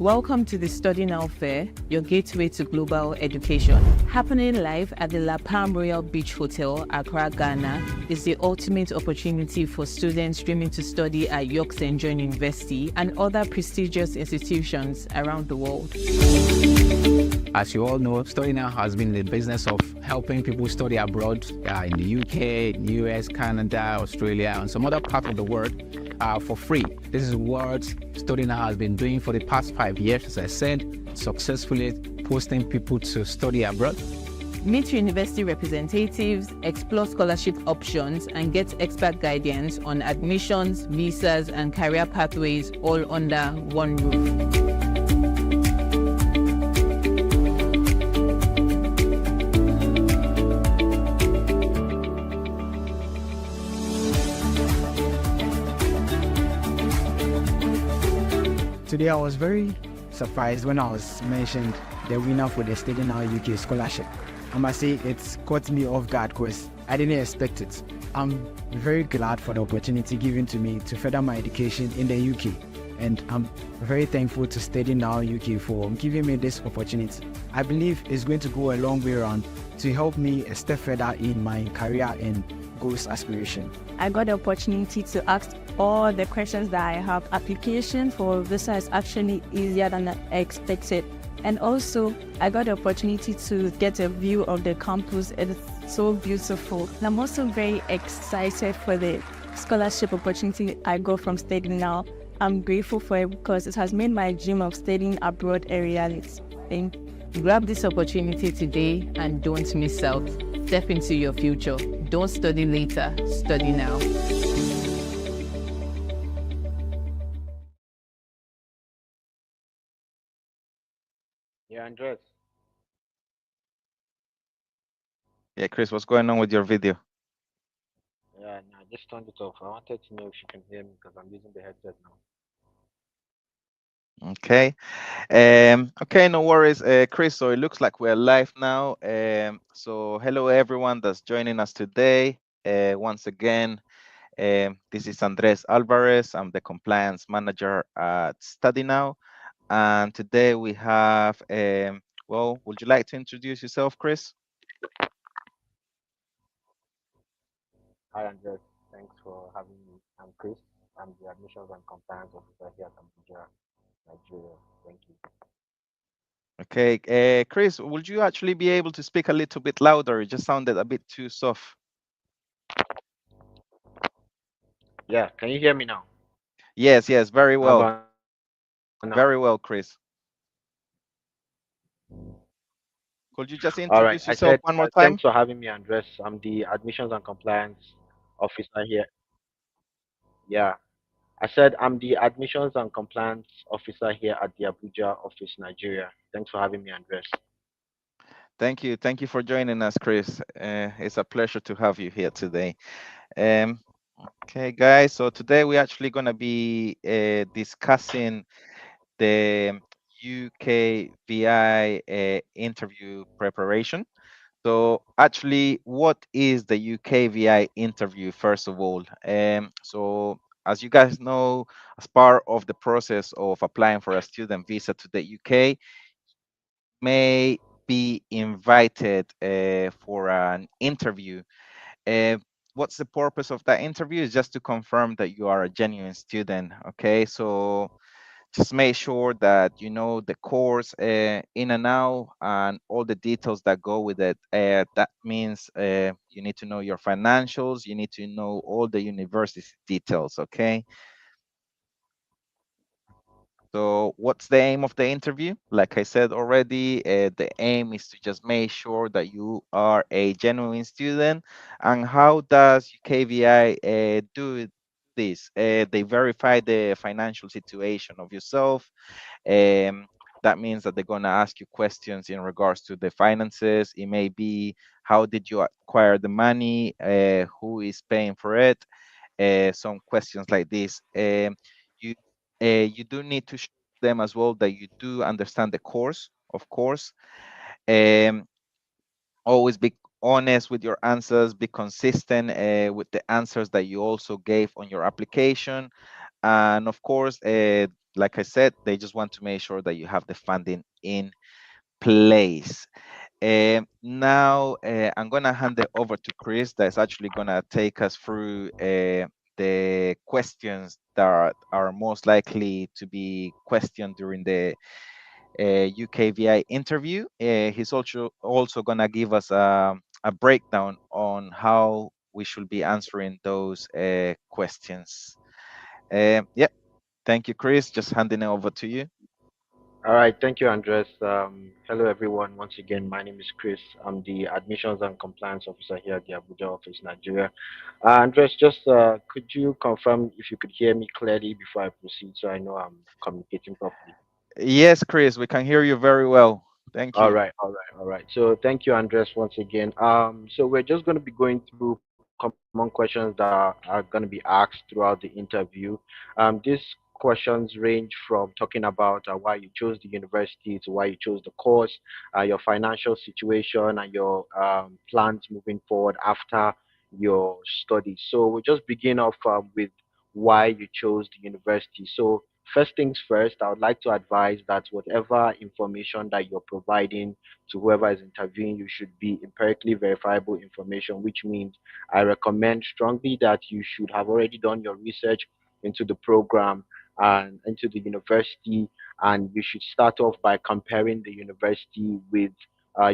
Welcome to the Study Now Fair, your gateway to global education. Happening live at the La Palm Royal Beach Hotel, Accra, Ghana, is the ultimate opportunity for students dreaming to study at York St. John University and other prestigious institutions around the world. As you all know, Study Now has been in the business of helping people study abroad in the UK, US, Canada, Australia, and some other parts of the world for free. This is what Study Now has been doing for the past 5 years, as I said, successfully posting people to study abroad. Meet university representatives, explore scholarship options, and get expert guidance on admissions, visas, and career pathways all under one roof. Today I was very surprised when I was mentioned the winner for the Study Now UK scholarship. I must say it's caught me off guard because I didn't expect it. I'm very glad for the opportunity given to me to further my education in the UK, and I'm very thankful to Study Now UK for giving me this opportunity. I believe it's going to go a long way around to help me a step further in my career and goals aspiration. I got the opportunity to ask all the questions that I have. Application for visa is actually easier than I expected. And also, I got the opportunity to get a view of the campus. It is so beautiful. And I'm also very excited for the scholarship opportunity I got from Study Now. I'm grateful for it because it has made my dream of studying abroad a reality. Thank you. Grab this opportunity today and don't miss out. Step into your future. Don't study later, study now. Yeah, Andres. Yeah, Chris, what's going on with your video? Yeah, no, I just turned it off. I wanted to know if you can hear me because I'm using the headset now. Okay. Okay, no worries. Chris, so it looks like we're live now. So hello everyone that's joining us today. Once again, this is Andres Alvarez. I'm the compliance manager at Study Now. And today we have, well, would you like to introduce yourself, Chris? Hi, Andres. Thanks for having me. I'm Chris. I'm the admissions and compliance officer here at Abuja, Nigeria. Thank you. Okay, Chris, would you actually be able to speak a little bit louder? It just sounded a bit too soft. Yeah, can you hear me now? Yes, yes, very How well. about now? Very well, Chris. Could you just All right. introduce I yourself said one more time? thanks for having me, Andres. I'm the admissions and compliance officer here. Yeah, I said I'm the admissions and compliance officer here at the Abuja office, Nigeria. Thanks for having me, Andres. Thank you. Thank you for joining us, Chris. It's a pleasure to have you here today. Um, okay, guys, so today we're actually going to be discussing the UKVI interview preparation. So actually, what is the UKVI interview, first of all? So as you guys know, as part of the process of applying for a student visa to the UK, may be invited for an interview. Uh, what's the purpose of that interview? Is just to confirm that you are a genuine student. Okay, so just make sure that you know the course in and out and all the details that go with it. That means you need to know your financials, you need to know all the university details. Okay, so what's the aim of the interview? Like I said already, the aim is to just make sure that you are a genuine student. And how does UKVI do this? They verify the financial situation of yourself. That means that they're going to ask you questions in regards to the finances. It may be, how did you acquire the money? Who is paying for it? Some questions like this. You you do need to show them as well that you do understand the course, of course. Um, always be honest with your answers, be consistent with the answers that you also gave on your application. And of course, like I said, they just want to make sure that you have the funding in place. Now, I'm going to hand it over to Chris, that's actually going to take us through the questions that are most likely to be questioned during the UKVI interview. He's also going to give us a breakdown on how we should be answering those questions. Yeah, thank you, Chris. Just handing it over to you. All right, thank you, Andres. Hello, everyone. Once again, my name is Chris. I'm the Admissions and Compliance Officer here at the Abuja office, Nigeria. Andres, just could you confirm if you could hear me clearly before I proceed, so I know I'm communicating properly? Yes, Chris, we can hear you very well. Thank All you. right, all right, all right. So thank you, Andres, once again. So we're just going to be going through common questions that are going to be asked throughout the interview. These questions range from talking about why you chose the university to why you chose the course, your financial situation, and your plans moving forward after your studies. So we'll just begin off with why you chose the university. So first things first, I would like to advise that whatever information that you're providing to whoever is interviewing you should be empirically verifiable information, which means I recommend strongly that you should have already done your research into the program and into the university, and you should start off by comparing the university with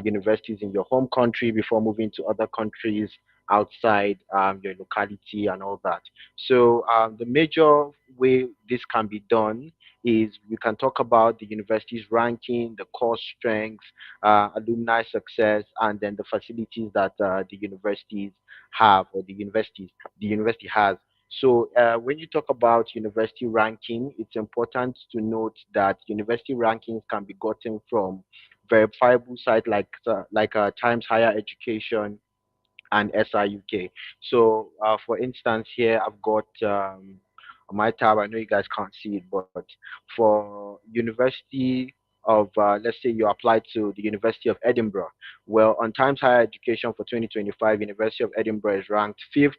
universities in your home country before moving to other countries outside your locality and all that. So the major way this can be done is we can talk about the university's ranking, the course strength, alumni success, and then the facilities that the universities have or the university has. So when you talk about university ranking, it's important to note that university rankings can be gotten from verifiable sites like Times Higher Education and SIUK. So, for instance, here I've got on my tab. I know you guys can't see it, but for University of, let's say you applied to the University of Edinburgh. Well, on Times Higher Education for 2025, University of Edinburgh is ranked fifth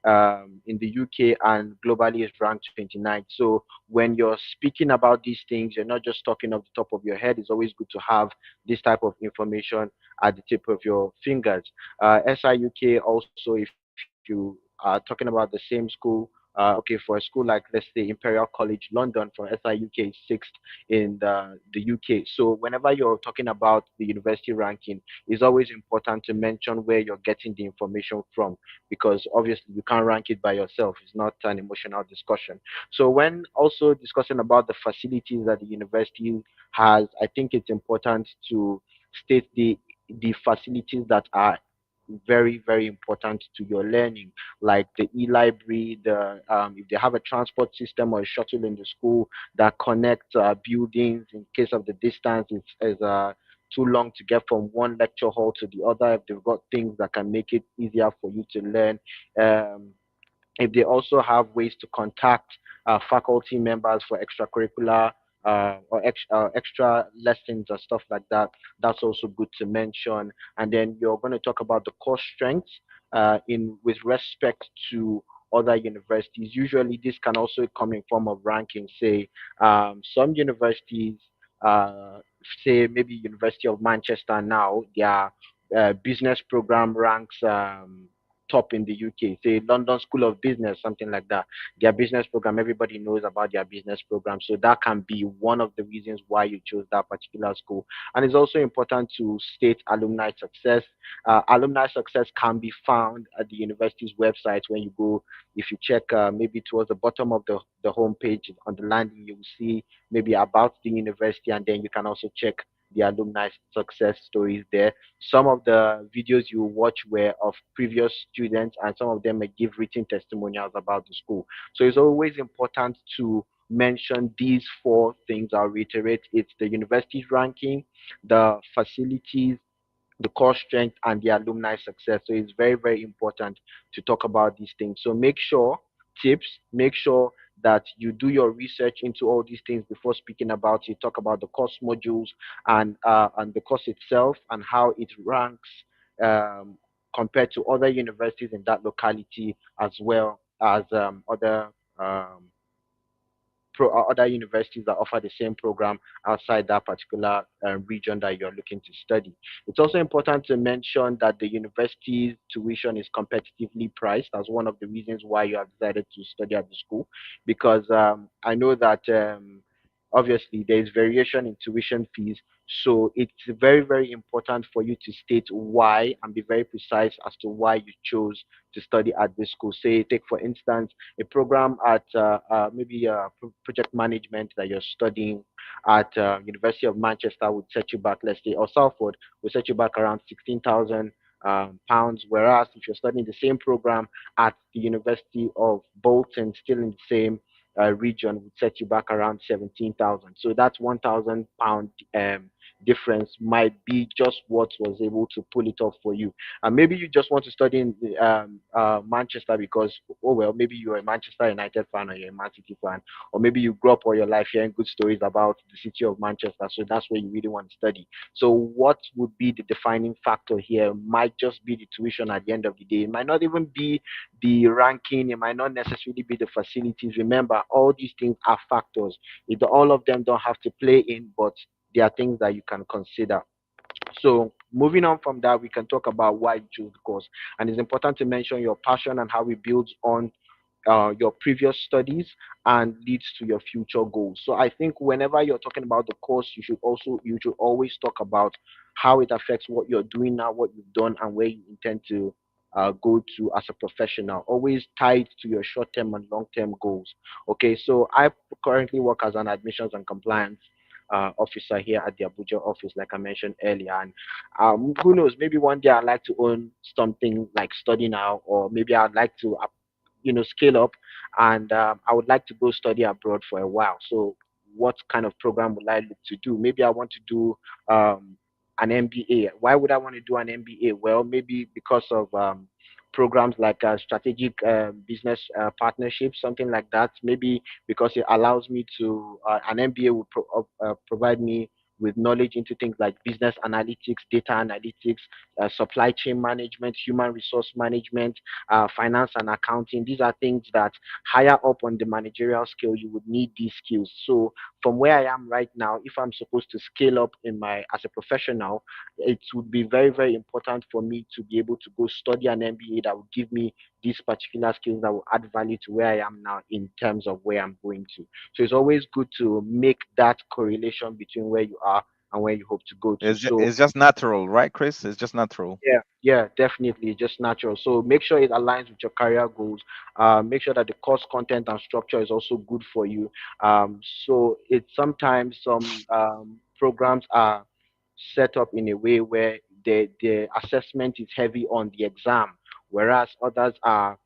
in the UK and globally is ranked 29th. So when you're speaking about these things, you're not just talking off the top of your head. It's always good to have this type of information at the tip of your fingers. SIUK also, if you are talking about the same school, okay, for a school like, let's say, Imperial College London, for SIUK is sixth in the UK. So whenever you're talking about the university ranking, it's always important to mention where you're getting the information from, because obviously you can't rank it by yourself. It's not an emotional discussion. So when also discussing about the facilities that the university has, I think it's important to state the facilities that are very very important to your learning, like the e-library, the if they have a transport system or a shuttle in the school that connects buildings in case of the distance is too long to get from one lecture hall to the other. If they've got things that can make it easier for you to learn, um, if they also have ways to contact faculty members for extracurricular extra lessons or stuff like that, that's also good to mention. And then you're going to talk about the core strengths in with respect to other universities. Usually, this can also come in form of ranking. Say, some universities, uh, say maybe University of Manchester now, their business program ranks top in the UK. Say London School of Business, something like that. Their business program, everybody knows about their business program. So that can be one of the reasons why you chose that particular school. And it's also important to state alumni success. Alumni success can be found at the university's website when you go. If you check maybe towards the bottom of the homepage on the landing, you will see maybe about the university, and then you can also check the alumni success stories there. Some of the videos you watch were of previous students, and some of them may give written testimonials about the school. So it's always important to mention these four things. I'll reiterate: it's the university's ranking, the facilities, the core strength, and the alumni success. So it's very, very important to talk about these things. So make sure that you do your research into all these things before speaking about it. Talk about the course modules and the course itself and how it ranks um, compared to other universities in that locality, as well as other um, other universities that offer the same program outside that particular region that you're looking to study. It's also important to mention that the university's tuition is competitively priced as one of the reasons why you have decided to study at the school, because I know that obviously there is variation in tuition fees. So it's very, very important for you to state why and be very precise as to why you chose to study at this school. Say, take for instance, a program at maybe project management that you're studying at University of Manchester would set you back, let's say, or Salford will set you back around 16,000 pounds. Whereas if you're studying the same program at the University of Bolton, still in the same region, would set you back around 17,000. So that's 1,000 pound difference might be just what was able to pull it off for you. And maybe you just want to study in Manchester because, oh well, maybe you're a Manchester United fan or you're a Man City fan, or maybe you grew up all your life hearing good stories about the city of Manchester, so that's where you really want to study. So what would be the defining factor here might just be the tuition at the end of the day. It might not even be the ranking, it might not necessarily be the facilities. Remember, all these things are factors. All of them don't have to play in, but there are things that you can consider. So moving on from that, we can talk about why you choose the course. And it's important to mention your passion and how it builds on your previous studies and leads to your future goals. So I think whenever you're talking about the course, you should always talk about how it affects what you're doing now, what you've done, and where you intend to go to as a professional. Always tied to your short-term and long-term goals. Okay, so I currently work as an admissions and compliance officer here at the Abuja office, like I mentioned earlier. And who knows, maybe one day I'd like to own something like Study Now, or maybe I'd like to scale up, and I would like to go study abroad for a while. So what kind of program would I look to do? Maybe I want to do an MBA. Why would I want to do an MBA? Well, maybe because of programs like strategic business partnerships, something like that. Maybe because it allows me to an MBA will provide me with knowledge into things like business analytics, data analytics, supply chain management, human resource management, finance and accounting. These are things that higher up on the managerial scale, you would need these skills. So from where I am right now, if I'm supposed to scale up in my as a professional, it would be very, very important for me to be able to go study an MBA that would give me these particular skills that will add value to where I am now in terms of where I'm going to. So it's always good to make that correlation between where you are and where you hope to go to. So It's just natural, right, Chris? It's just natural. yeah, yeah, definitely, just natural. So make sure it aligns with your career goals. Make sure that the course content and structure is also good for you. So it's sometimes some programs are set up in a way where the assessment is heavy on the exam, whereas others are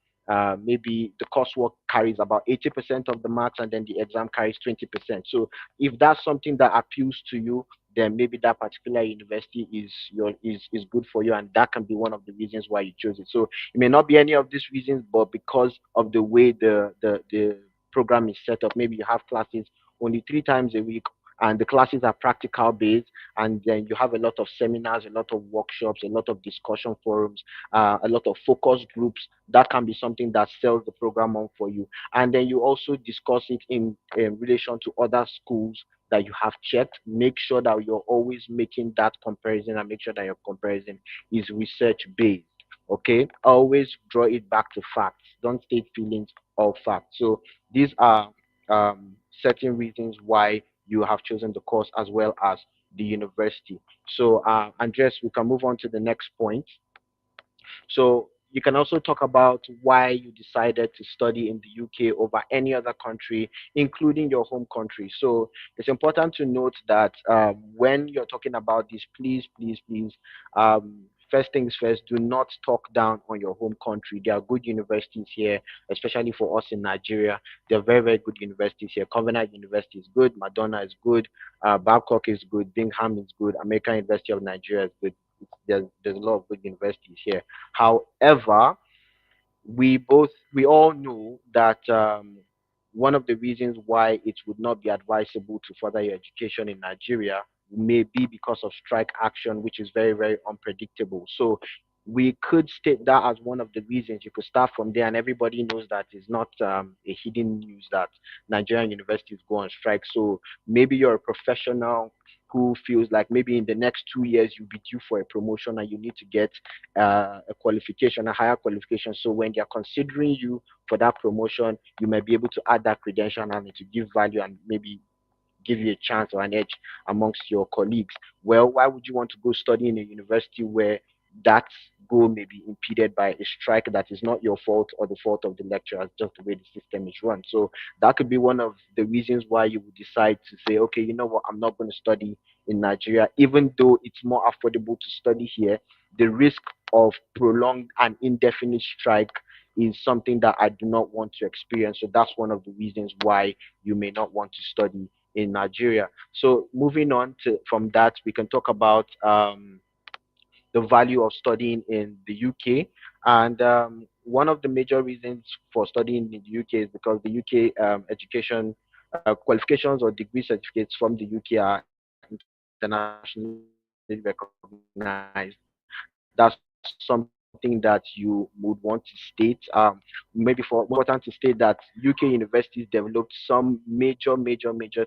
maybe the coursework carries about 80% of the marks and then the exam carries 20%. So if that's something that appeals to you, then maybe that particular university is good for you, and that can be one of the reasons why you chose it. So it may not be any of these reasons, but because of the way the program is set up, maybe you have classes only 3 times a week, and the classes are practical based, and then you have a lot of seminars, a lot of workshops, a lot of discussion forums, a lot of focus groups. That can be something that sells the program on for you. And then you also discuss it in relation to other schools that you have checked. Make sure that you're always making that comparison, and make sure that your comparison is research based. Okay, always draw it back to facts. Don't state feelings or facts. So these are certain reasons why you have chosen the course as well as the university. So, Andres, we can move on to the next point. So you can also talk about why you decided to study in the UK over any other country, including your home country. So it's important to note that when you're talking about this, please, please, please, first things first, do not talk down on your home country. There are good universities here, especially for us in Nigeria. There are very, very good universities here. Covenant University is good, Madonna is good, Babcock is good, Bingham is good, American University of Nigeria is good. There's a lot of good universities here. However, we all know that one of the reasons why it would not be advisable to further your education in Nigeria may be because of strike action, which is very, very unpredictable. So we could state that as one of the reasons. You could start from there, and everybody knows that it's not a hidden news that Nigerian universities go on strike. So maybe you're a professional who feels like maybe in the next 2 years you'll be due for a promotion and you need to get a qualification, a higher qualification. So when they're considering you for that promotion, you might be able to add that credential and to give value and maybe give you a chance or an edge amongst your colleagues. Well, why would you want to go study in a university where that goal may be impeded by a strike that is not your fault or the fault of the lecturers, just the way the system is run? So that could be one of the reasons why you would decide to say, okay, you know what, I'm not going to study in Nigeria, even though it's more affordable to study here. The risk of prolonged and indefinite strike is something that I do not want to experience. So that's one of the reasons why you may not want to study in Nigeria. So moving on to from that, we can talk about the value of studying in the UK. And one of the major reasons for studying in the UK is because the UK education qualifications or degree certificates from the UK are internationally recognized. That's something that you would want to state. Maybe for more important to state that UK universities developed some major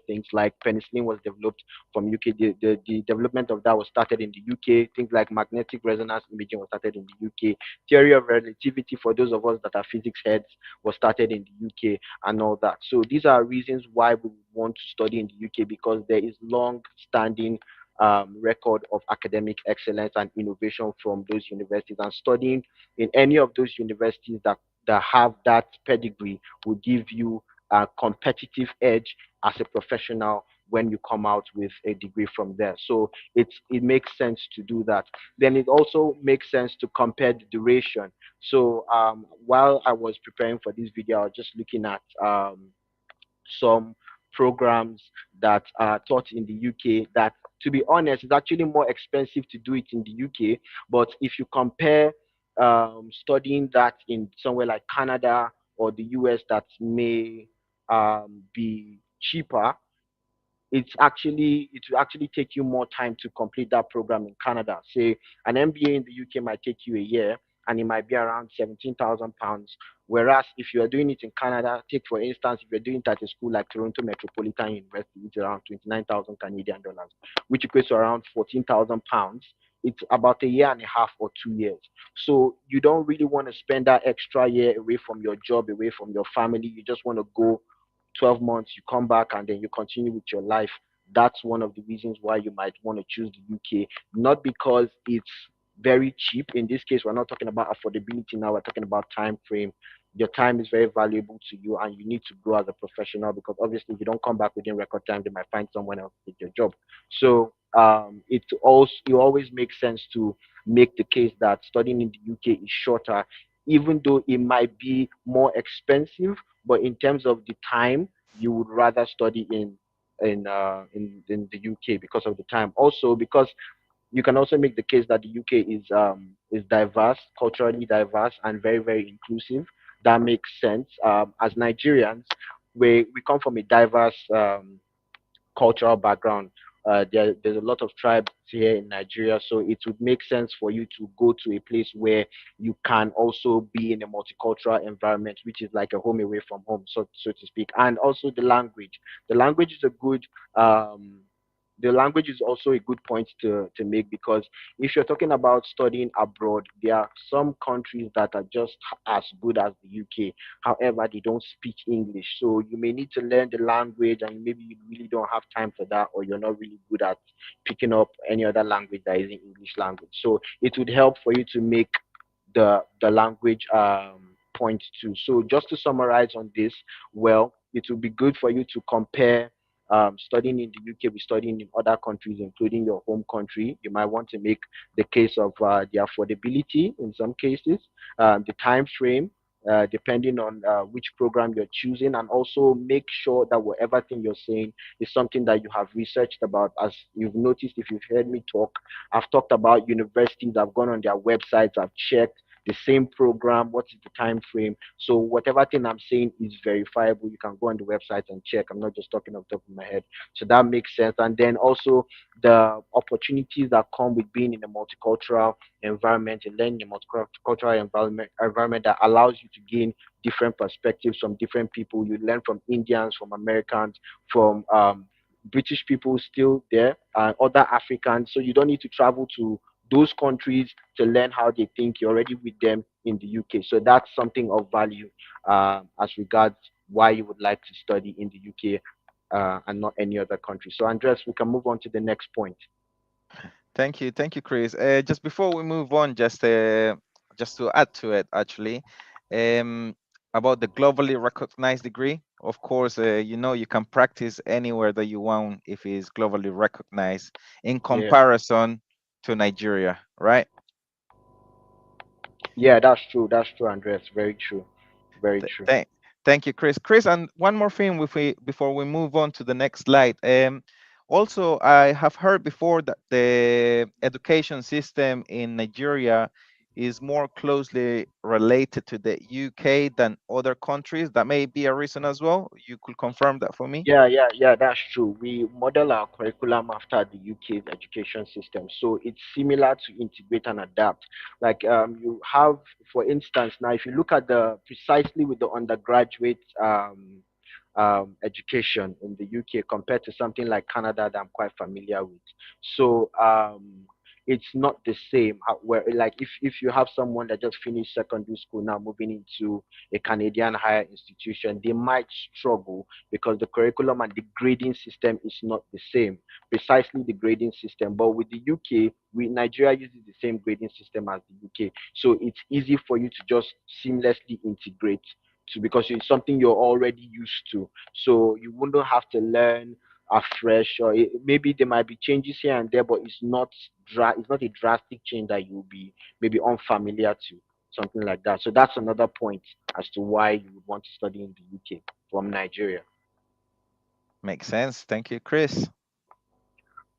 things like penicillin was developed from UK. The development of that was started in the UK. Things like magnetic resonance imaging was started in the UK. Theory of relativity for those of us that are physics heads was started in the UK and all that. So these are reasons why we want to study in the UK because there is long-standing record of academic excellence and innovation from those universities. And studying in any of those universities that have that pedigree will give you a competitive edge as a professional when you come out with a degree from there. So it makes sense to do that. Then it also makes sense to compare the duration. So while I was preparing for this video, I was just looking at some programs that are taught in the UK that, to be honest, is actually more expensive to do it in the UK. But if you compare studying that in somewhere like Canada or the US, that may be cheaper, it will actually take you more time to complete that program in Canada. Say an MBA in the UK might take you a year and it might be around £17,000. Whereas if you are doing it in Canada, take for instance, if you're doing it at a school like Toronto Metropolitan University, it's around 29,000 Canadian dollars, which equates to around £14,000. It's about a year and a half or 2 years. So you don't really want to spend that extra year away from your job, away from your family. You just want to go 12 months, you come back and then you continue with your life. That's one of the reasons why you might want to choose the UK. Not because it's very cheap. In this case, we're not talking about affordability now, we're talking about time frame. Your time is very valuable to you and you need to grow as a professional because obviously if you don't come back within record time, they might find someone else to take your job. So it always makes sense to make the case that studying in the UK is shorter, even though it might be more expensive, but in terms of the time, you would rather study in the UK because of the time. Also, because you can also make the case that the UK is diverse, culturally diverse, and very very inclusive. That makes sense. As Nigerians, we come from a diverse cultural background. There's a lot of tribes here in Nigeria, so it would make sense for you to go to a place where you can also be in a multicultural environment, which is like a home away from home, so to speak. And also the language. The language is a good um, the language is also a good point to make because if you're talking about studying abroad, there are some countries that are just as good as the UK. However, they don't speak English. So you may need to learn the language and maybe you really don't have time for that or you're not really good at picking up any other language that isn't English language. So it would help for you to make the language point too. So just to summarize on this, well, it would be good for you to compare studying in the UK with studying in other countries, including your home country. You might want to make the case of the affordability in some cases, the time frame, depending on which program you're choosing, and also make sure that whatever thing you're saying is something that you have researched about. As you've noticed, if you've heard me talk, I've talked about universities, I've gone on their websites, I've checked the same program, what is the time frame. So whatever thing I'm saying is verifiable. You can go on the website and check. I'm not just talking off the top of my head. So that makes sense. And then also the opportunities that come with being in a multicultural environment and learning a multicultural environment that allows you to gain different perspectives from different people. You learn from Indians, from Americans, from British people still there, and other Africans. So you don't need to travel to those countries to learn how they think. You're already with them in the UK. So that's something of value as regards why you would like to study in the UK and not any other country. So Andres, we can move on to the next point. Thank you, Chris. Just before we move on, just to add to it, actually, um, about the globally recognized degree. Of course, you can practice anywhere that you want if it's globally recognized in Yeah. comparison to Nigeria, right? Yeah, that's true. That's true, Andres. Very true. Very Th- true. thank, thank you, Chris. Chris, and one more thing before we move on to the next slide. Also, I have heard before that the education system in Nigeria is more closely related to the UK than other countries. That may be a reason as well. You could confirm that for me? Yeah, that's true. We model our curriculum after the UK's education system. So it's similar to integrate and adapt. Like you have, for instance, now if you look at the precisely with the undergraduate education in the UK compared to something like Canada that I'm quite familiar with. So it's not the same. Where like if you have someone that just finished secondary school now moving into a Canadian higher institution, they might struggle because the curriculum and the grading system is not the same. Precisely the grading system. But with the UK, Nigeria uses the same grading system as the UK, so it's easy for you to just seamlessly integrate to because it's something you're already used to. So you wouldn't have to learn afresh, or maybe there might be changes here and there, but it's not a drastic change that you'll be maybe unfamiliar to, something like that. So that's another point as to why you would want to study in the UK from Nigeria. Makes sense. Thank you, Chris.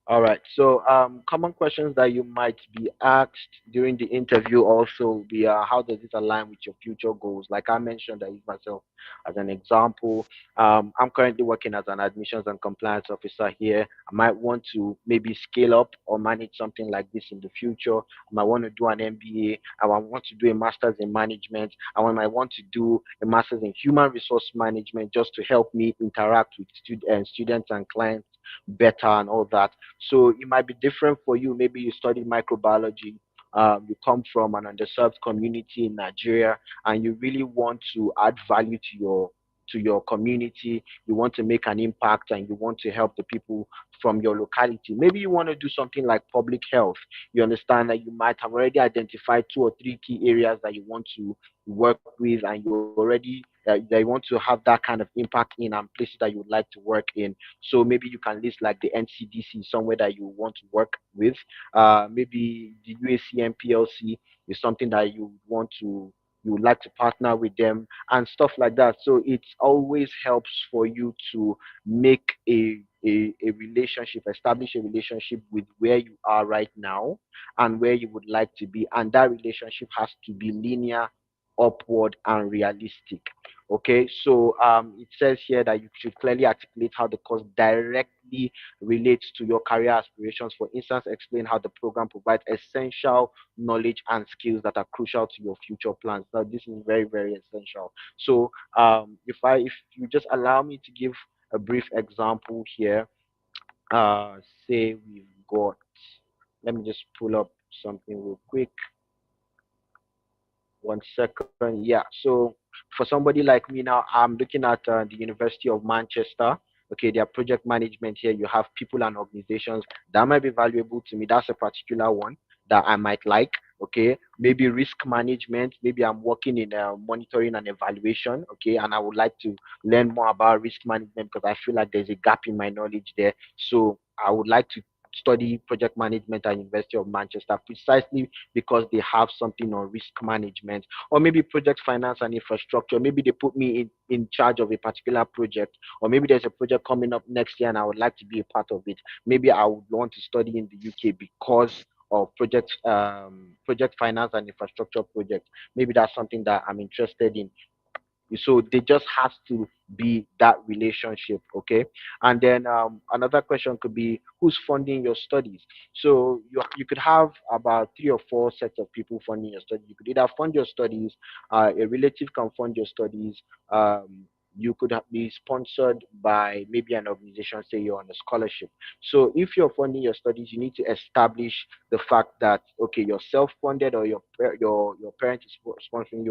All right. So, common questions that you might be asked during the interview also will be how does this align with your future goals? Like I mentioned, I use myself as an example. I'm currently working as an admissions and compliance officer here. I might want to maybe scale up or manage something like this in the future. I might want to do an MBA. I might want to do a master's in management. Might want to do a master's in human resource management just to help me interact with students and clients better and all that. So it might be different for you. Maybe you study microbiology. You come from an underserved community in Nigeria, and you really want to add value to your community. You want to make an impact, and you want to help the people from your locality. Maybe you want to do something like public health. You understand that you might have already identified two or three key areas that you want to work with, and you already that you want to have that kind of impact in, and places that you would like to work in. So maybe you can list like the NCDC somewhere that you want to work with. Maybe the UACM PLC is something that you would like to partner with them and stuff like that. So it always helps for you to make a relationship, establish a relationship with where you are right now and where you would like to be. And that relationship has to be linear, upward, and realistic. Okay, so it says here that you should clearly articulate how the course directly relates to your career aspirations. For instance, explain how the program provides essential knowledge and skills that are crucial to your future plans. Now, this is very, very essential. So, if you just allow me to give a brief example here, say we've got. Let me just pull up something real quick. 1 second. Yeah. So for somebody like me now, I'm looking at the University of Manchester. Okay, their project management here. You have people and organizations that might be valuable to me. That's a particular one that I might like. Okay, maybe risk management. Maybe I'm working in monitoring and evaluation. Okay, and I would like to learn more about risk management because I feel like there's a gap in my knowledge there. So I would like to study project management at University of Manchester precisely because they have something on risk management, or maybe project finance and infrastructure. Maybe they put me in charge of a particular project, or maybe there's a project coming up next year and I would like to be a part of it. Maybe I would want to study in the UK because or project finance and infrastructure project. Maybe that's something that I'm interested in. So they just has to be that relationship, okay? And then another question could be who's funding your studies. So you could have about 3 or 4 sets of people funding your studies. You could either fund your studies, a relative can fund your studies, you could be sponsored by maybe an organization, say you're on a scholarship. So if you're funding your studies, you need to establish the fact that okay, you're self-funded, or your parent is sponsoring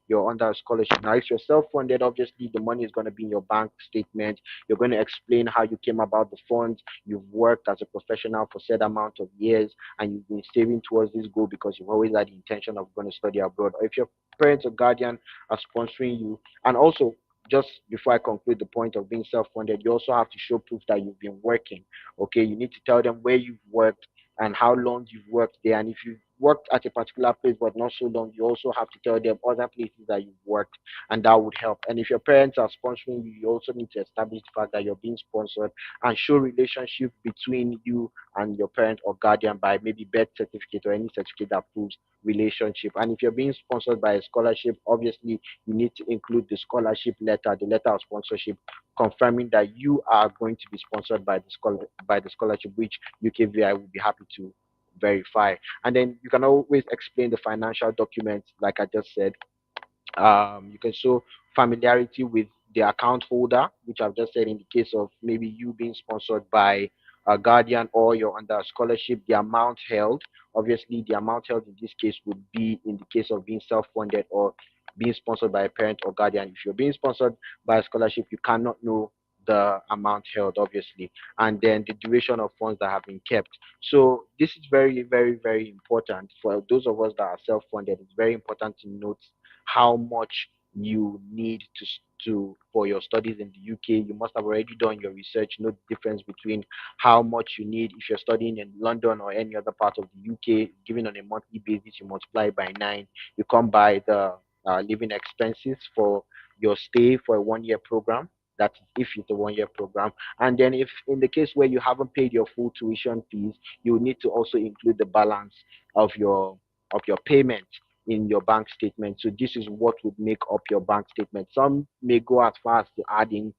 you're under a scholarship. Now, if you're self-funded, obviously the money is going to be in your bank statement. You're going to explain how you came about the funds. You've worked as a professional for said amount of years, and you've been saving towards this goal because you've always had the intention of going to study abroad. Or if your parents or guardian are sponsoring you, and also just before I conclude the point of being self-funded, you also have to show proof that you've been working. Okay, you need to tell them where you've worked and how long you've worked there. And if you've worked at a particular place but not so long, you also have to tell them other places that you've worked, and that would help. And if your parents are sponsoring you, you also need to establish the fact that you're being sponsored and show relationship between you and your parent or guardian by maybe birth certificate or any certificate that proves relationship. And if you're being sponsored by a scholarship, obviously you need to include the scholarship letter, the letter of sponsorship, confirming that you are going to be sponsored by the scholarship, which UKVI will be happy to verify. And then you can always explain the financial documents, like I just said. You can show familiarity with the account holder, which I've just said in the case of maybe you being sponsored by a guardian or you're under a scholarship, the amount held. Obviously, the amount held in this case would be in the case of being self-funded or being sponsored by a parent or guardian. If you're being sponsored by a scholarship, you cannot know the amount held, obviously, and then the duration of funds that have been kept. So this is very, very, very important for those of us that are self-funded. It's very important to note how much you need to for your studies in the UK. You must have already done your research, know the difference between how much you need if you're studying in London or any other part of the UK. Given on a monthly basis, you multiply by 9. You come by the living expenses for your stay for a 1 year program. That's if it's a 1 year program. And then if in the case where you haven't paid your full tuition fees, you need to also include the balance of your payment in your bank statement. So this is what would make up your bank statement. Some may go as far as to adding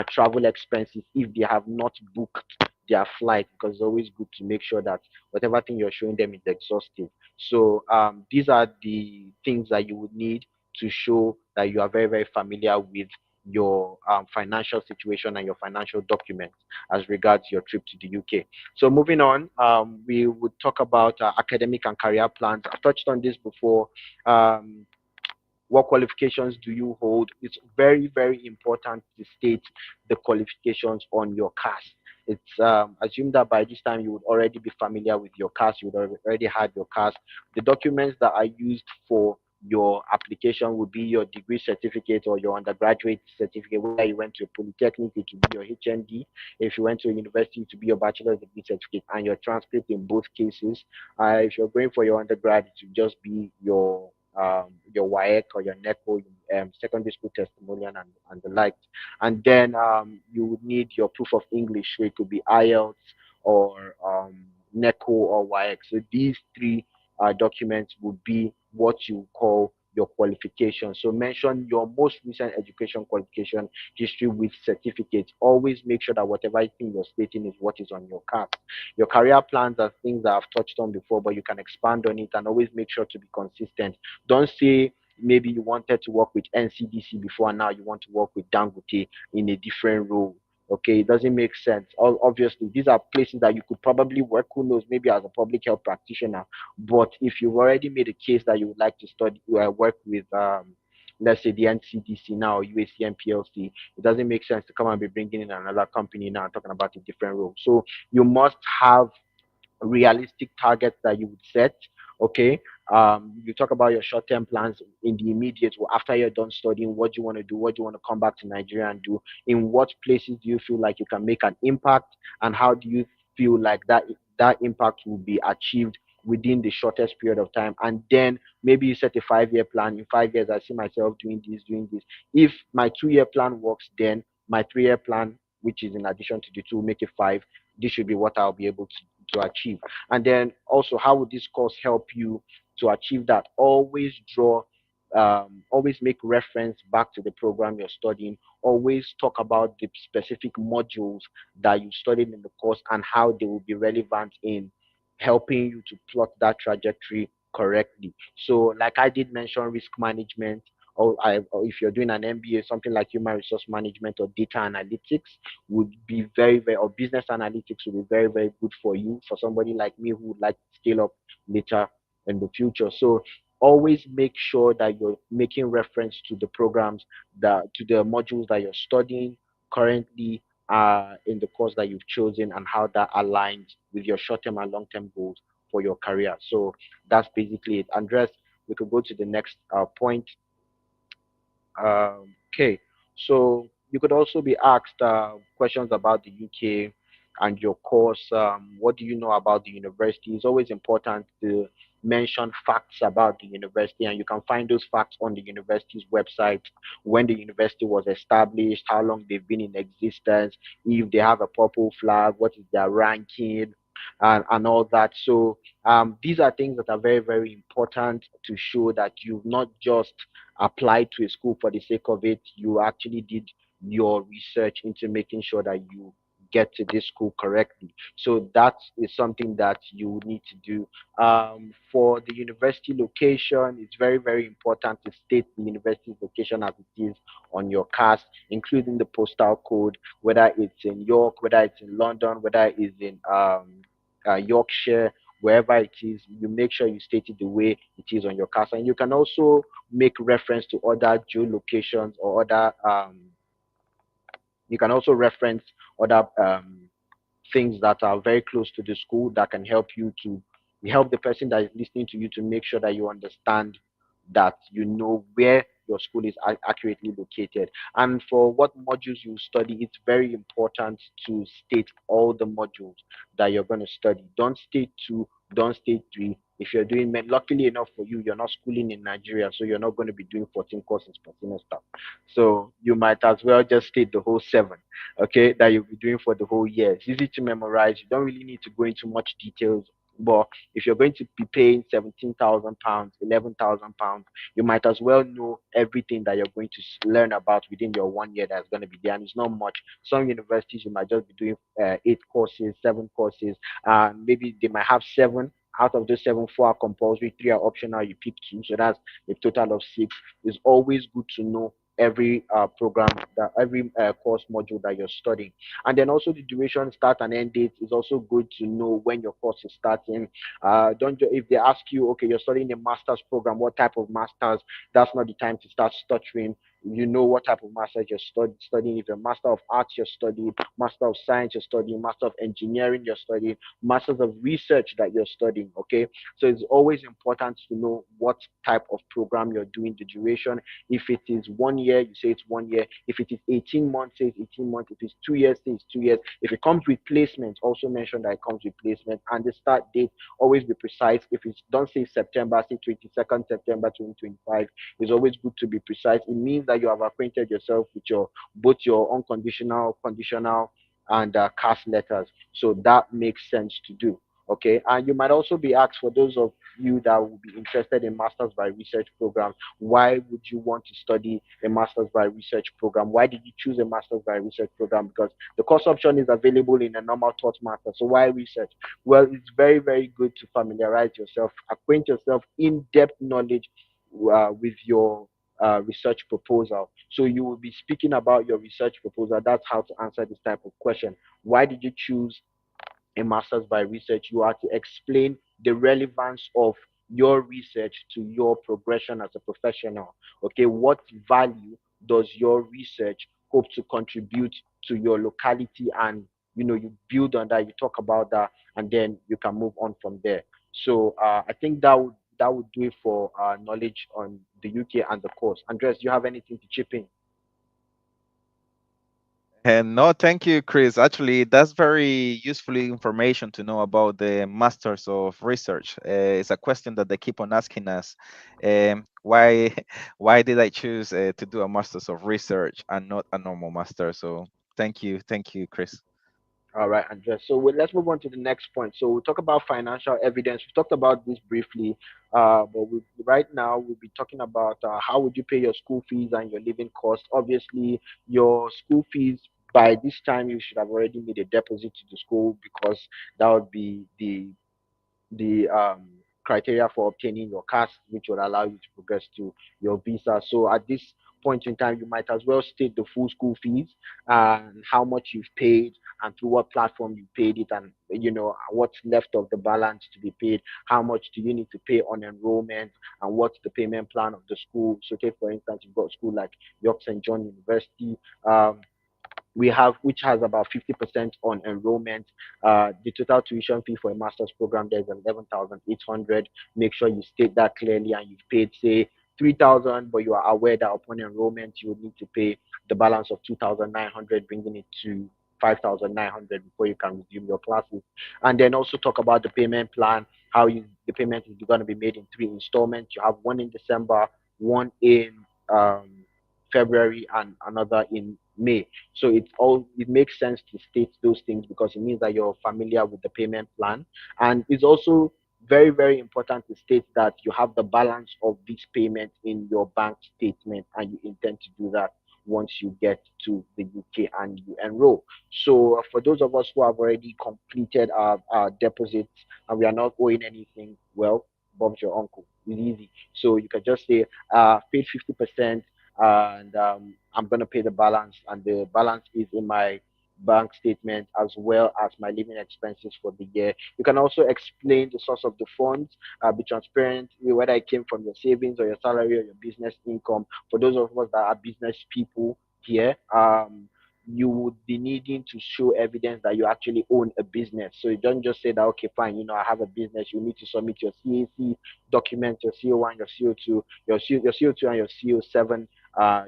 travel expenses if they have not booked their flight, because it's always good to make sure that whatever thing you're showing them is exhaustive. So these are the things that you would need to show that you are very, very familiar with your financial situation and your financial documents as regards your trip to the UK. So moving on, we would talk about academic and career plans. I touched on this before. Um, what qualifications do you hold? It's very, very important to state the qualifications on your CAS. It's assumed that by this time you would already be familiar with your CAS. You would already had your CAS. The documents that are used for your application would be your degree certificate or your undergraduate certificate. Whether you went to a polytechnic, it would be your HND. If you went to a university, it would be your bachelor's degree certificate and your transcript in both cases. If you're going for your undergrad, it would just be your WAEC or your NECO, secondary school testimonial, and the like. And then you would need your proof of English, so it could be IELTS or NECO or WAEC. So these three documents would be what you call your qualification. So mention your most recent education qualification history with certificates. Always make sure that whatever thing you're stating is what is on your card. Your career plans are things that I've touched on before, but you can expand on it and always make sure to be consistent. Don't say maybe you wanted to work with NCDC before and now you want to work with Dangote in a different role. Okay, it doesn't make sense. Obviously, these are places that you could probably work, who knows, maybe as a public health practitioner. But if you've already made a case that you would like to study, work with, let's say, the NCDC now, UACM PLC, it doesn't make sense to come and be bringing in another company now talking about a different role. So you must have realistic targets that you would set. Okay, you talk about your short-term plans in the immediate, well, after you're done studying, what do you want to do, what do you want to come back to Nigeria and do, in what places do you feel like you can make an impact, and how do you feel like that impact will be achieved within the shortest period of time. And then maybe you set a 5 year plan. In 5 years I see myself doing this. If my 2 year plan works, then my 3 year plan, which is in addition to the two, make it 5. This should be what I'll be able to achieve. And then also, how would this course help you to achieve that? Always make reference back to the program you're studying. Always talk about the specific modules that you studied in the course and how they will be relevant in helping you to plot that trajectory correctly. So, like I did mention, risk management, or if you're doing an MBA, something like human resource management or data analytics would be or business analytics would be very, very good for you, for somebody like me who would like to scale up later in the future. So, always make sure that you're making reference to the programs, to the modules that you're studying currently in the course that you've chosen, and how that aligns with your short-term and long-term goals for your career. So that's basically it. Andres, we could go to the next point. Okay, so you could also be asked questions about the UK and your course. What do you know about the university? It's always important to mention facts about the university, and you can find those facts on the university's website: when the university was established, how long they've been in existence, if they have a purple flag, what is their ranking, and all that. So these are things that are very, very important to show that you've not just applied to a school for the sake of it. You actually did your research into making sure that you get to this school correctly. So that is something that you need to do. For the university location, it's very, very important to state the university's location as it is on your cast, including the postal code, whether it's in York, whether it's in London, whether it's in Yorkshire, wherever it is. You make sure you state it the way it is on your cast, and you can also make reference to other geolocations or other you can also reference other things that are very close to the school that can help you to help the person that is listening to you to make sure that you understand, that you know where your school is accurately located. And for what modules you study, it's very important to state all the modules that you're going to study. Don't state two, don't state three. If you're doing luckily enough for you, you're not schooling in Nigeria, so you're not going to be doing 14 courses per semester. So you might as well just state the whole seven, okay, that you'll be doing for the whole year. It's easy to memorize. You don't really need to go into much details. But if you're going to be paying £17,000, £11,000, you might as well know everything that you're going to learn about within your 1 year that's going to be there. And it's not much. Some universities, you might just be doing 8 courses, 7 courses, and maybe they might have seven. Out of those seven, four are compulsory, three are optional. You pick two, so that's a total of six. It's always good to know every program, that every course module that you're studying. And then also the duration, start and end date is also good to know when your course is starting. Don't If they ask you, okay, you're studying a master's program, what type of master's, that's not the time to start stuttering. You know what type of master's you're studying. If you're master of arts, you're studying, master of science, you're studying, master of engineering, you're studying, masters of research that you're studying. Okay, so it's always important to know what type of program you're doing, the duration. If it is 1 year, you say it's 1 year. If it is 18 months, say it's 18 months. If it's 2 years, say it's 2 years. If it comes with placement, also mention that it comes with placement. And the start date, always be precise. If it's, don't say September, say 22nd September 2025. It's always good to be precise. It means that you have acquainted yourself with your both your unconditional, conditional, and cast letters. So that makes sense to do. Okay, and you might also be asked, for those of you that will be interested in masters by research programs, why would you want to study a master's by research program? Why did you choose a master's by research program? Because the course option is available in a normal thought master. So why research? Well, it's very, very good to familiarize yourself, acquaint yourself in-depth knowledge with your research proposal. So you will be speaking about your research proposal. That's how to answer this type of question. Why did you choose a master's by research? You are to explain the relevance of your research to your progression as a professional. Okay, what value does your research hope to contribute to your locality? And you build on that, you talk about that, and then you can move on from there. So I think that would do it for knowledge on the UK and the course. Andres, do you have anything to chip in? And no, thank you, Chris. Actually, that's very useful information to know about the Masters of Research. It's a question that they keep on asking us. Why, why did I choose to do a Masters of Research and not a normal master? So thank you, Chris. All right, Andres. So let's move on to the next point. So we'll talk about financial evidence. We talked about this briefly, but right now we'll be talking about how would you pay your school fees and your living costs. Obviously, your school fees by this time you should have already made a deposit to the school because that would be the criteria for obtaining your CAS, which would allow you to progress to your visa. So at this point in time, you might as well state the full school fees and how much you've paid and through what platform you paid it, and what's left of the balance to be paid. How much do you need to pay on enrollment, and what's the payment plan of the school? So, take for instance, you've got a school like York St. John University. We have which has about 50% on enrollment. The total tuition fee for a master's program there is 11,800. Make sure you state that clearly, and you've paid say 3,000, but you are aware that upon enrollment you would need to pay the balance of 2,900, bringing it to 5,900 before you can resume your classes. And then also talk about the payment plan, how the payment is going to be made in three installments. You have one in December, one in um, February, and another in May. So it makes sense to state those things because it means that you're familiar with the payment plan. And it's also very, very important to state that you have the balance of this payment in your bank statement, and you intend to do that once you get to the UK and you enroll. So for those of us who have already completed our deposits and we are not owing anything, well, Bob's your uncle. It's easy. So you can just say paid 50%, and I'm going to pay the balance, and the balance is in my bank statement as well as my living expenses for the year. You can also explain the source of the funds, be transparent, whether it came from your savings or your salary or your business income. For those of us that are business people here, you would be needing to show evidence that you actually own a business. So you don't just say that, okay, fine, I have a business. You need to submit your CAC document, your CO1, your CO2, your CO2 and your CO7.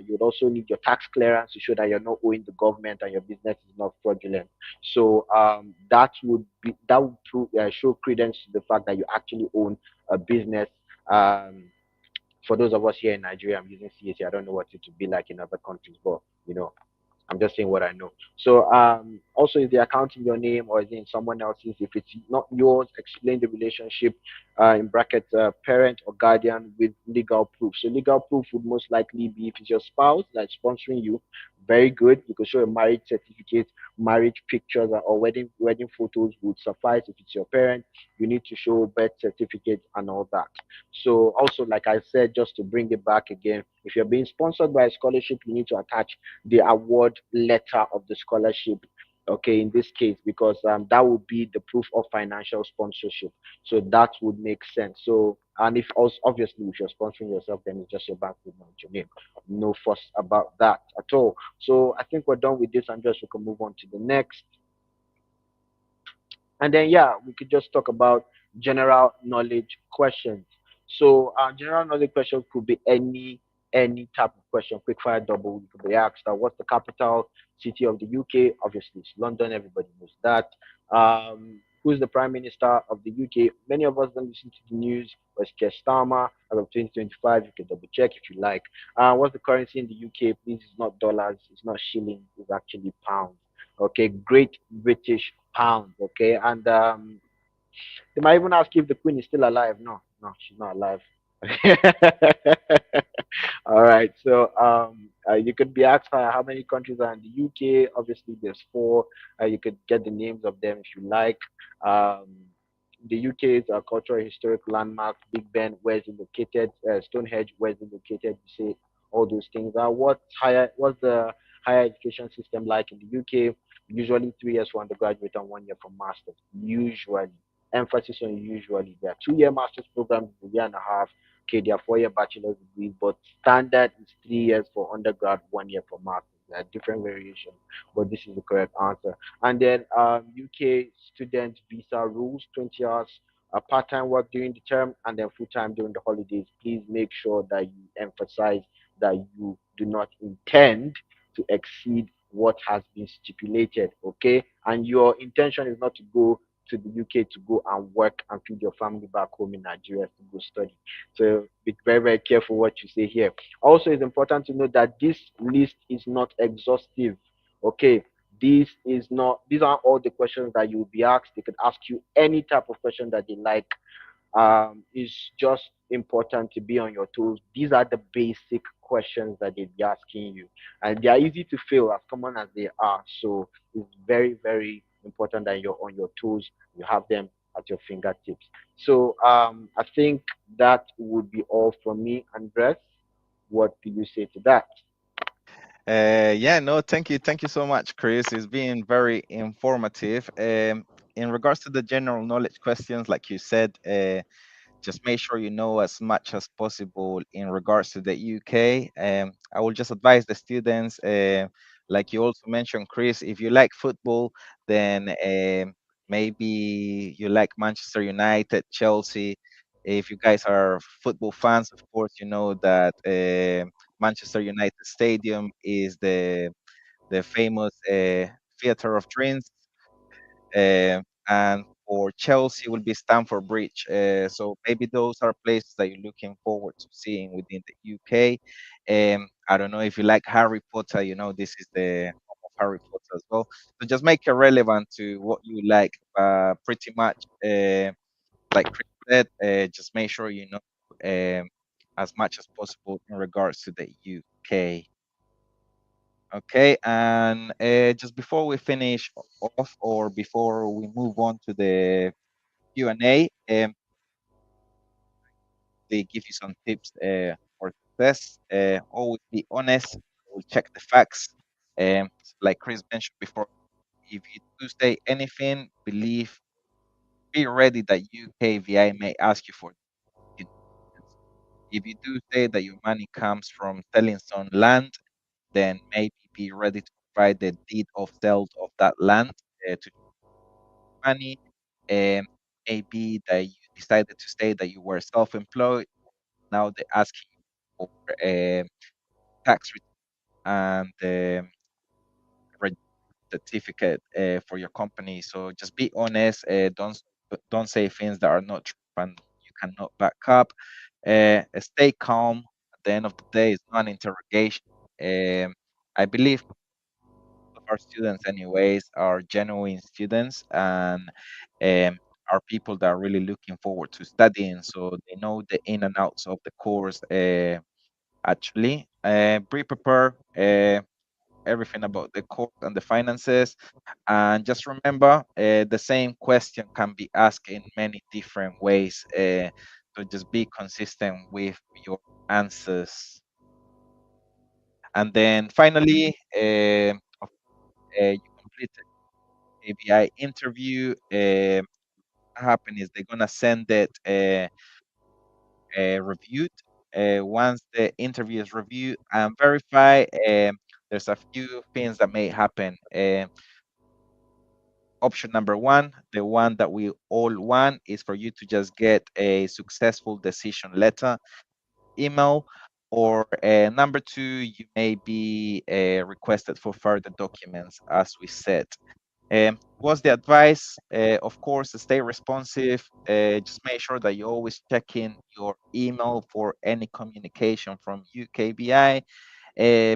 You would also need your tax clearance to show that you're not owing the government and your business is not fraudulent. So that would show credence to the fact that you actually own a business. Um, for those of us here in Nigeria, I'm using CAC. I don't know what it would be like in other countries, but I'm just saying what I know. So also, is the account in your name or is it in someone else's? If it's not yours, explain the relationship, in brackets, parent or guardian with legal proof. So legal proof would most likely be if it's your spouse that's sponsoring you. Very good. You could show a marriage certificate, marriage pictures, or wedding photos would suffice. If it's your parent, you need to show birth certificate and all that. So also, like I said, just to bring it back again, if you're being sponsored by a scholarship, you need to attach the award letter of the scholarship. Okay, in this case, because that would be the proof of financial sponsorship. So that would make sense. So, and if also obviously if you're sponsoring yourself, then it's just your bank would not your name. No fuss about that at all. So I think we're done with this, and just we can move on to the next. And then, yeah, we could just talk about general knowledge questions. So general knowledge questions could be any type of question. Quick fire double. You could be asked, what's the capital city of the UK? Obviously, it's London. Everybody knows that. Who's the prime minister of the UK? Many of us don't listen to the news. But it's Keir Starmer as of 2025. You can double check if you like. What's the currency in the UK? Please, it's not dollars. It's not shillings. It's actually pounds. Okay, Great British Pound. Okay, and they might even ask if the Queen is still alive. No, no, she's not alive. All right, so you could be asked how many countries are in the UK. Obviously, there's four. You could get the names of them if you like. Um, the UK is a cultural historic landmark. Big Ben, where is it located? Stonehenge, where is it located? You say all those things. What's the higher education system like in the UK? Usually 3 years for undergraduate and 1 year for masters. Usually, emphasis on usually. There are 2 year master's programs, a year and a half. Okay, there are 4 year bachelor's degrees, but standard is 3 years for undergrad, 1 year for masters. There are different variations, but this is the correct answer. And then UK student visa rules: 20 hours part-time work during the term and then full-time during the holidays. Please make sure that you emphasize that you do not intend to exceed what has been stipulated, okay? And your intention is not to go to the UK to go and work and feed your family back home in Nigeria to go study. So be very, very careful what you say here. Also, it's important to note that this list is not exhaustive. Okay, These aren't all the questions that you will be asked. They could ask you any type of question that they like. It's just important to be on your toes. These are the basic questions that they'll be asking you, and they are easy to fail, as common as they are. So it's very, very important that you're on your toes. You have them at your fingertips. So I think that would be all from me. Andres, what do you say to that? Yeah, no, thank you so much, Chris. It's been very informative. In regards to the general knowledge questions, like you said, just make sure you know as much as possible in regards to the UK. I will just advise the students, like you also mentioned, Chris, if you like football, then maybe you like Manchester United, Chelsea. If you guys are football fans, of course, you know that Manchester United Stadium is the famous Theatre of Dreams, and for Chelsea will be Stamford Bridge. So maybe those are places that you're looking forward to seeing within the UK. I don't know if you like Harry Potter. You know this is the home of Harry Potter as well. So just make it relevant to what you like. Pretty much, like Chris said, just make sure you know as much as possible in regards to the UK. Okay, and just before we finish off, or before we move on to the Q&A, they give you some tips for success. Always be honest. We'll check the facts. Like Chris mentioned before, if you do say anything, be ready that UKVI may ask you for it. If you do say that your money comes from selling some land, then maybe be ready to provide the deed of sale of that land to money. Um, Maybe that you decided to say that you were self-employed. Now they're asking you for tax return and reg- certificate for your company. So just be honest. Don't say things that are not true and you cannot back up. Stay calm. At the end of the day, it's not an interrogation. I believe of our students, anyways, are genuine students and are people that are really looking forward to studying. So they know the in and outs of the course. Actually, pre prepare everything about the course and the finances. And just remember, the same question can be asked in many different ways. So just be consistent with your answers. And then finally, you complete ABI interview. What happen is they're gonna send it reviewed. Once the interview is reviewed and verified, there's a few things that may happen. Option number one, the one that we all want, is for you to just get a successful decision letter email, or number two, you may be requested for further documents, as we said. What's the advice? Of course, stay responsive. Just make sure that you always check in your email for any communication from UKBI.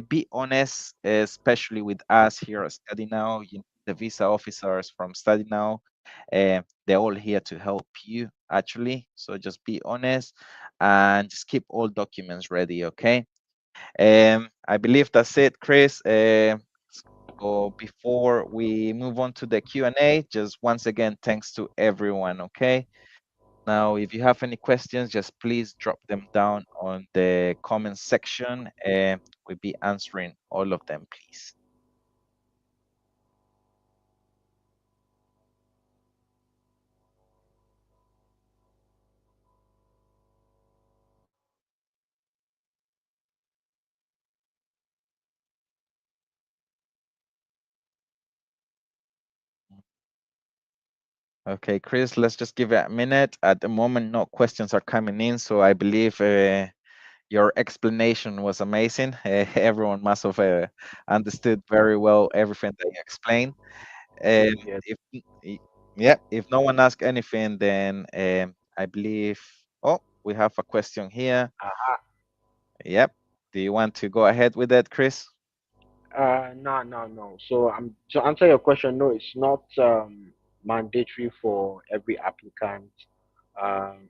Be honest, especially with us here at Study Now. The visa officers from Study Now, they're all here to help you, actually. So just be honest and just keep all documents ready, okay? I believe that's it, Chris. So before we move on to the Q&A, just once again, thanks to everyone, okay? Now, if you have any questions, just please drop them down on the comment section and we'll be answering all of them, please. Okay, Chris, let's just give it a minute. At the moment, no questions are coming in, so I believe your explanation was amazing. Everyone must have understood very well everything that you explained. Um, Yeah. if yeah, if no one asks anything, then I believe. Oh, we have a question here. Aha. Yep. Do you want to go ahead with that, Chris? No. So to answer your question, no, it's not mandatory for every applicant.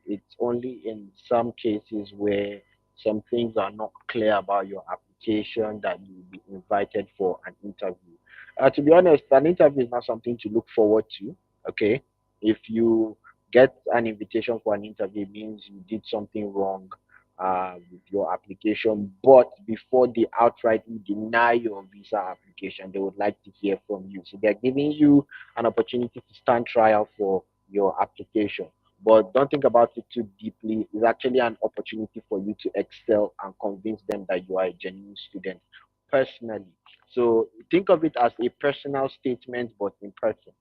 It's only in some cases where some things are not clear about your application that you'll be invited for an interview. To be honest, an interview is not something to look forward to. Okay, if you get an invitation for an interview, it means you did something wrong with your application. But before they outrightly deny your visa application, they would like to hear from you. So they're giving you an opportunity to stand trial for your application. But don't think about it too deeply. It's actually an opportunity for you to excel and convince them that you are a genuine student personally. So think of it as a personal statement, but in person.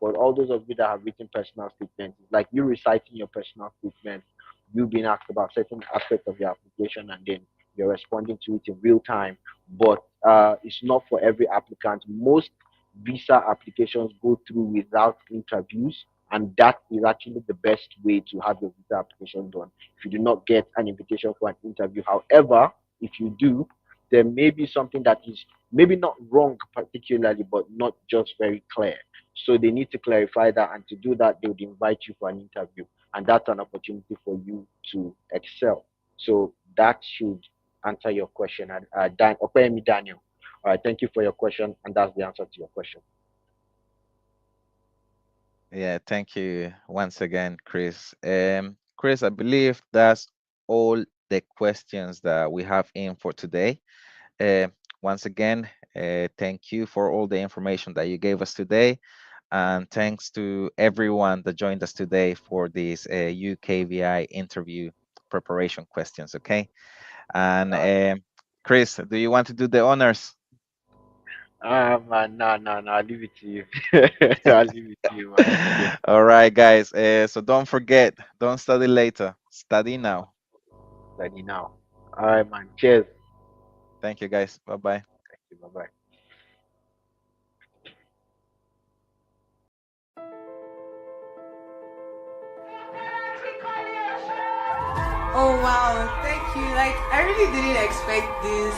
For all those of you that have written personal statements, it's like you reciting your personal statement, you being asked about certain aspects of your application, and then you're responding to it in real time. But it's not for every applicant. Most visa applications go through without interviews, and that is actually the best way to have your visa application done. If you do not get an invitation for an interview, however, if you do, there may be something that is maybe not wrong particularly, but not just very clear. So they need to clarify that, and to do that, they would invite you for an interview, and that's an opportunity for you to excel. So that should answer your question. And Opeyemi Daniel, all right, thank you for your question, and that's the answer to your question. Yeah, thank you once again, Chris. Chris, I believe that's all the questions that we have in for today. Uh, Once again, thank you for all the information that you gave us today. And thanks to everyone that joined us today for this UKVI interview preparation questions. Okay. And Chris, do you want to do the honors? Man, no, I'll leave it to you. I'll leave it to you, man. Yeah, All right, guys. So don't forget, don't study later, study now. study now. All right, man. Cheers. Thank you, guys. Bye bye. Thank you. Bye bye. Oh wow, thank you. Like I really didn't expect this.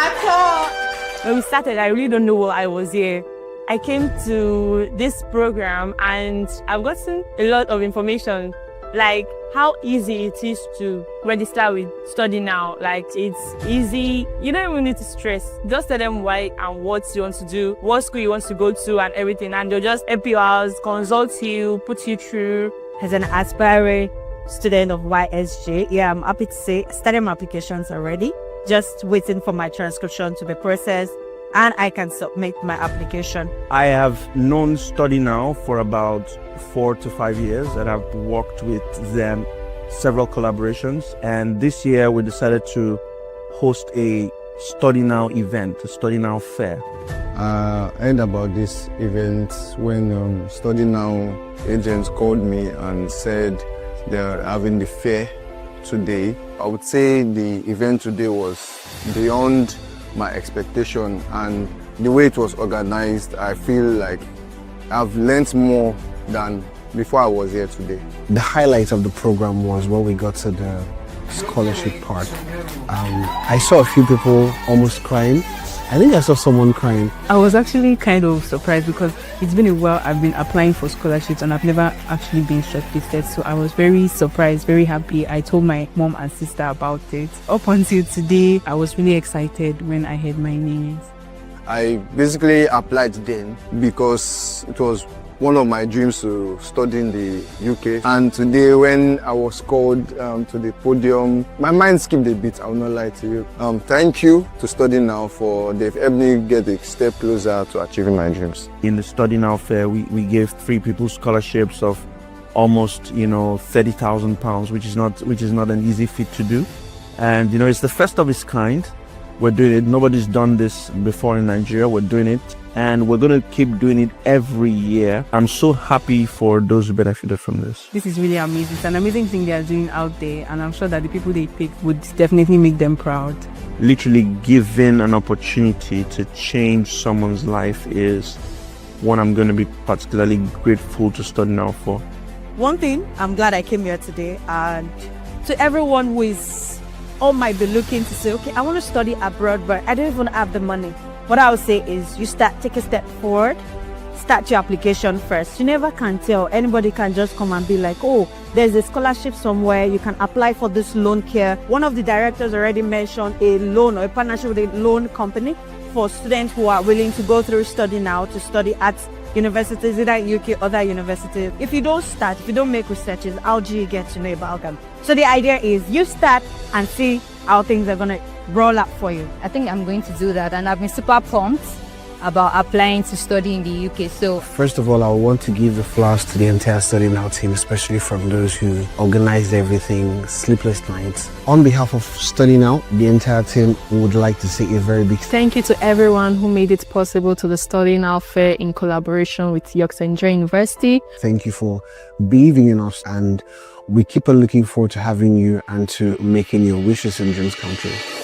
I thought When we started, I really don't know why I was here. I came to this program and I've gotten a lot of information, like how easy it is to register with Study Now. Like it's easy. You don't even need to stress. Just tell them why and what you want to do, what school you want to go to and everything. And they'll just help you out, consult you, put you through. As an aspiring student of YSJ, yeah, I'm happy to say I started my applications already. Just waiting for my transcription to be processed and I can submit my application. I have known Study Now for about 4 to 5 years, and I've worked with them several collaborations. And this year we decided to host a Study Now event, a Study Now fair. I heard about this event when Study Now agents called me and said they're having the fair today. I would say the event today was beyond my expectation, and the way it was organized, I feel like I've learned more than before I was here today. The highlight of the program was when we got to the scholarship part. I saw a few people almost crying. I think I saw someone crying. I was actually kind of surprised because it's been a while I've been applying for scholarships and I've never actually been shortlisted. So I was very surprised, very happy. I told my mom and sister about it. Up until today, I was really excited when I heard my name. I basically applied then because it was one of my dreams to study in the UK. And today when I was called to the podium, my mind skipped a bit, I will not lie to you. Thank you to Study Now for they've helped me get a step closer to achieving my dreams. In the Study Now fair, we gave 3 people scholarships of almost, £30,000, which is not an easy feat to do. And it's the first of its kind. We're doing it. Nobody's done this before in Nigeria. We're doing it. And we're going to keep doing it every year. I'm so happy for those who benefited from this. This is really amazing. It's an amazing thing they are doing out there. And I'm sure that the people they pick would definitely make them proud. Literally giving an opportunity to change someone's life is one I'm going to be particularly grateful to Study Now for. One thing, I'm glad I came here today, and to everyone who is all might be looking to say, okay, I want to study abroad, but I don't even have the money. What I would say is you take a step forward, start your application first. You never can tell. Anybody can just come and be like, oh, there's a scholarship somewhere, you can apply for this loan care. One of the directors already mentioned a loan or a partnership with a loan company for students who are willing to go through study now to study at universities, either UK or other universities. If you don't start, if you don't make researches, how do you get to know about them? So the idea is you start and see how things are going to roll up for you. I think I'm going to do that, and I've been super pumped about applying to study in the UK. So first of all, I want to give the flowers to the entire Study Now team, especially from those who organized everything, sleepless nights. On behalf of Study Now, the entire team would like to say a very big thank you to everyone who made it possible to the Study Now Fair in collaboration with York University. Thank you for believing in us, and we keep on looking forward to having you and to making your wishes and dreams come true.